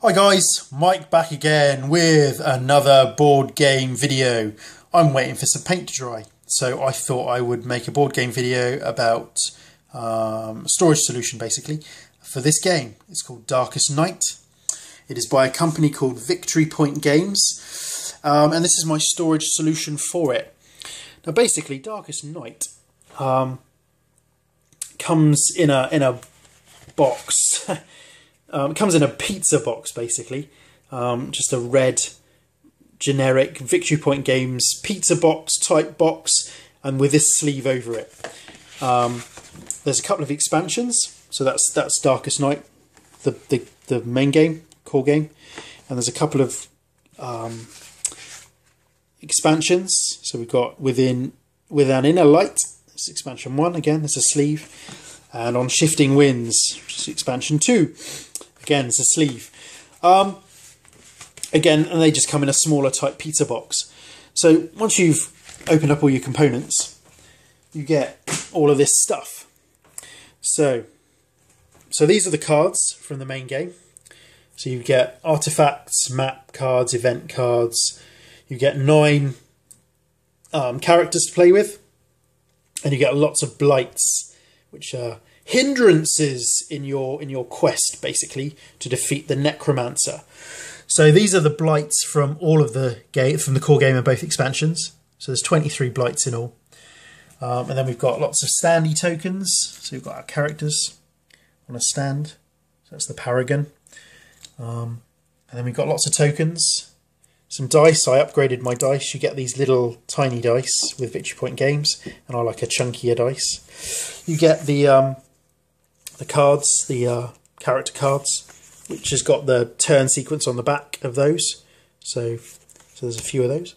Hi guys, Mike back again with another board game video. I'm waiting for some paint to dry, so I thought I would make a board game video about storage solution basically for this game. It's called Darkest Night. It is by a company called Victory Point Games, and this is my storage solution for it. Now basically Darkest Night comes in a box. It comes in a pizza box, basically. Just a red, generic Victory Point Games pizza box type box, and with this sleeve over it. There's a couple of expansions, so that's Darkest Night, the main game, core game, and there's a couple of expansions. So we've got With an Inner Light. It's expansion 1 again. There's a sleeve, and On Shifting Winds, which is expansion 2. Again, it's a sleeve. Again, and they just come in a smaller type pizza box. So once you've opened up all your components, you get all of this stuff. So these are the cards from the main game. So you get artifacts, map cards, event cards. You get 9 characters to play with, and you get lots of blights, which are hindrances in your quest, basically, to defeat the necromancer. So these are the blights from all of the game, from the core game and both expansions. So there's 23 blights in all, and then we've got lots of standee tokens. So we've got our characters on a stand. So that's the paragon, and then we've got lots of tokens. Some dice. I upgraded my dice. You get these little tiny dice with Victory Point Games, and I like a chunkier dice. You get the cards, the character cards, which has got the turn sequence on the back of those. So there's a few of those.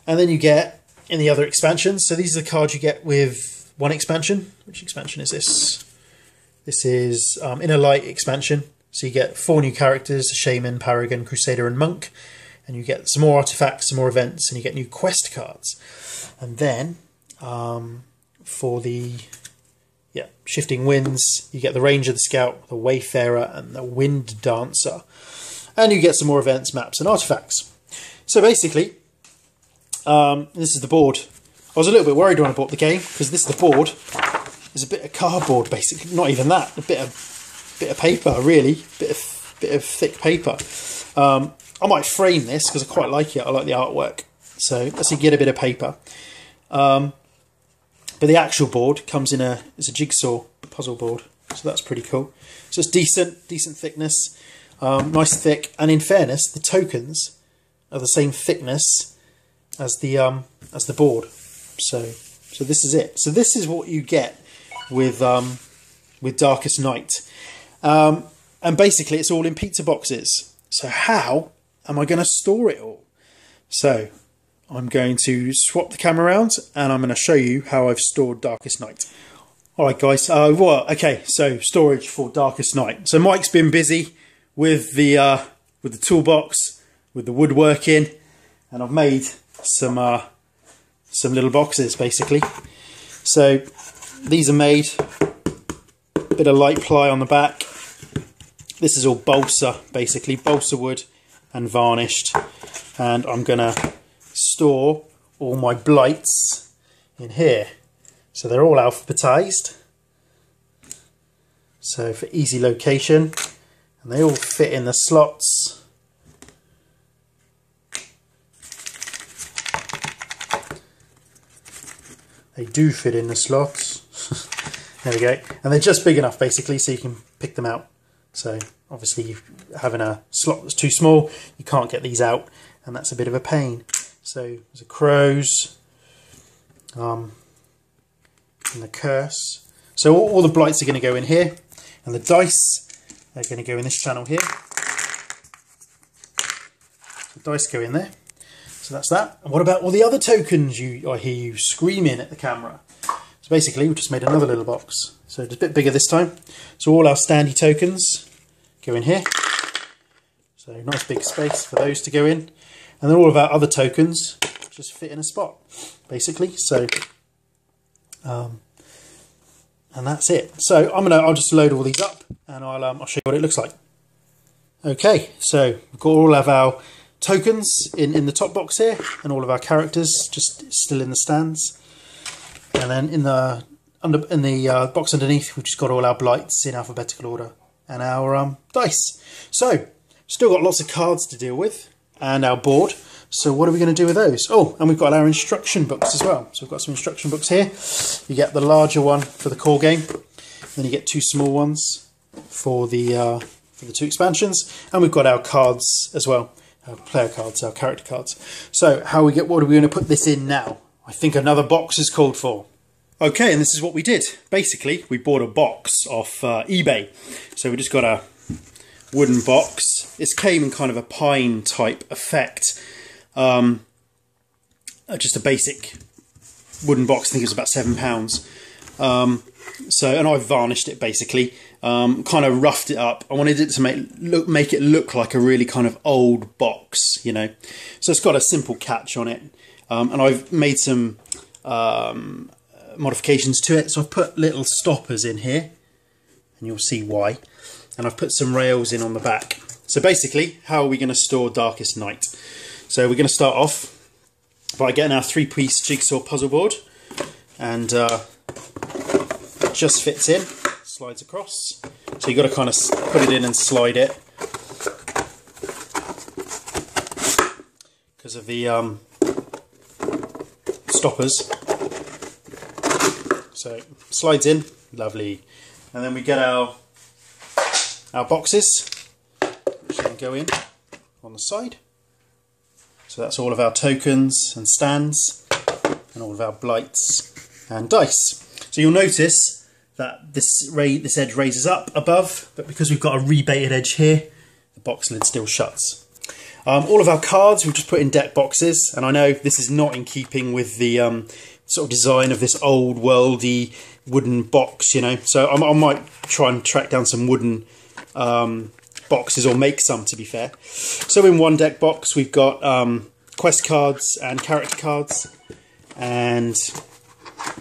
And then you get, in the other expansions, so these are the cards you get with one expansion. Which expansion is this? This is Inner Light expansion. So you get 4 new characters: Shaman, Paragon, Crusader and Monk. And you get some more artifacts, some more events, and you get new quest cards. And then for the Shifting Winds, you get the Ranger, the Scout, the Wayfarer, and the Wind Dancer. And you get some more events, maps, and artifacts. So basically, this is the board. I was a little bit worried when I bought the game, because this is the board. There's a bit of cardboard, basically. Not even that. A bit of paper, really. Bit of thick paper. I might frame this because I quite like it. I like the artwork. So let's get a bit of paper. But the actual board comes in it's a jigsaw puzzle board, so that's pretty cool. So it's decent thickness, nice thick, and in fairness, the tokens are the same thickness as the board. So this is it. So this is what you get with Darkest Night, and basically it's all in pizza boxes. So how am I going to store it all? So I'm going to swap the camera around and I'm going to show you how I've stored Darkest Night. Alright guys, okay, so storage for Darkest Night. So Mike's been busy with the toolbox, with the woodworking, and I've made some little boxes basically. So these are made, bit of light ply on the back. This is all balsa, basically, balsa wood and varnished. And I'm going to store all my blights in here. So they're all alphabetized, so for easy location, and they all fit in the slots. They do fit in the slots. There we go. And they're just big enough basically so you can pick them out. So obviously having a slot that's too small, you can't get these out, and that's a bit of a pain. So there's a crows, and the curse. So all the blights are going to go in here, and the dice are going to go in this channel here. The dice go in there. So that's that. And what about all the other tokens I hear you screaming at the camera? So basically we've just made another little box. So it's a bit bigger this time. So all our standee tokens go in here. So nice big space for those to go in. And then all of our other tokens just fit in a spot, basically. So, and that's it. So I'll just load all these up, and I'll show you what it looks like. Okay, so we've got all of our tokens in the top box here, and all of our characters just still in the stands. And then in the box underneath, we've just got all our blights in alphabetical order and our dice. So still got lots of cards to deal with and our board. So what are we going to do with those? Oh, and we've got our instruction books as well. So we've got some instruction books here. You get the larger one for the core game, then you get two small ones for the 2 expansions, and we've got our cards as well, our player cards, our character cards. So what are we going to put this in now? I think another box is called for. Okay, and this is what we did. Basically, we bought a box off eBay. So we just got a wooden box. This came in kind of a pine type effect. Just a basic wooden box. I think it was about £7. And I varnished it basically. Kind of roughed it up. I wanted it to make it look like a really kind of old box, you know. So it's got a simple catch on it, and I've made some modifications to it. So I've put little stoppers in here, and you'll see why. And I've put some rails in on the back. So basically, how are we going to store Darkest Night? So we're going to start off by getting our 3-piece jigsaw puzzle board, and it just fits in, slides across. So you've got to kind of put it in and slide it because of the stoppers. So slides in, lovely. And then we get our boxes, which then go in on the side. So that's all of our tokens and stands, and all of our blights and dice. So you'll notice that this edge raises up above, but because we've got a rebated edge here, the box lid still shuts. All of our cards we've just put in deck boxes, and I know this is not in keeping with the sort of design of this old worldy wooden box, you know. So I might try and track down some wooden boxes, or make some, to be fair. So in one deck box we've got quest cards and character cards, and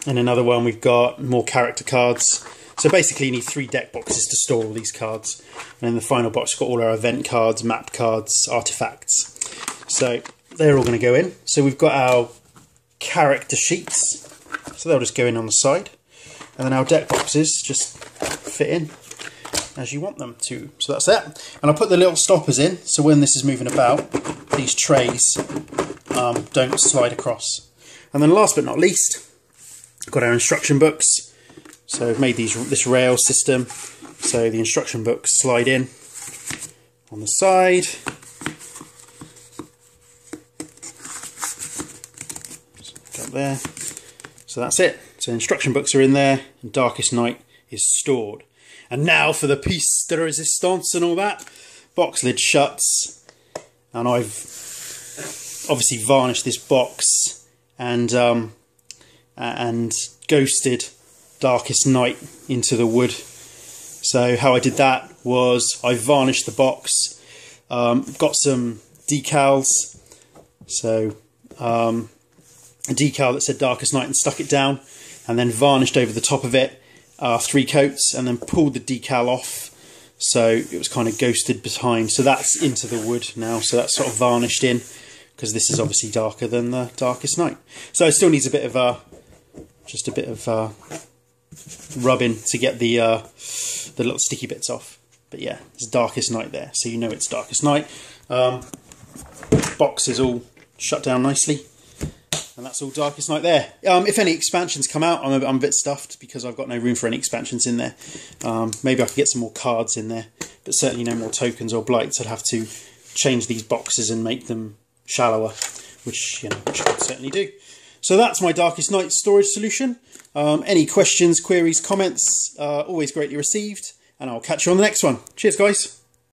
in another one we've got more character cards. So basically you need 3 deck boxes to store all these cards, and in the final box we've got all our event cards, map cards, artifacts. So they're all going to go in. So we've got our character sheets, so they'll just go in on the side, and then our deck boxes just fit in as you want them to. So that's that. And I'll put the little stoppers in, so when this is moving about, these trays don't slide across. And then last but not least, we've got our instruction books. So I've made this rail system, so the instruction books slide in on the side. Got there. So that's it. So instruction books are in there, and Darkest Night is stored. And now for the piece de resistance and all that. Box lid shuts, and I've obviously varnished this box and ghosted Darkest Night into the wood. So how I did that was I varnished the box, got some decals, so a decal that said Darkest Night, and stuck it down, and then varnished over the top of it 3 coats, and then pulled the decal off, so it was kind of ghosted behind. So that's into the wood now, so that's sort of varnished in, because this is obviously darker than the Darkest Night. So it still needs a bit of just a bit of rubbing to get the little sticky bits off. But yeah, it's Darkest Night there, so you know it's Darkest Night. Box is all shut down nicely, and that's all Darkest Night there. If any expansions come out, I'm a bit stuffed because I've got no room for any expansions in there. Maybe I could get some more cards in there, but certainly no more tokens or blights. I'd have to change these boxes and make them shallower, which I could certainly do. So that's my Darkest Night storage solution. Any questions, queries, comments, always greatly received, and I'll catch you on the next one. Cheers, guys.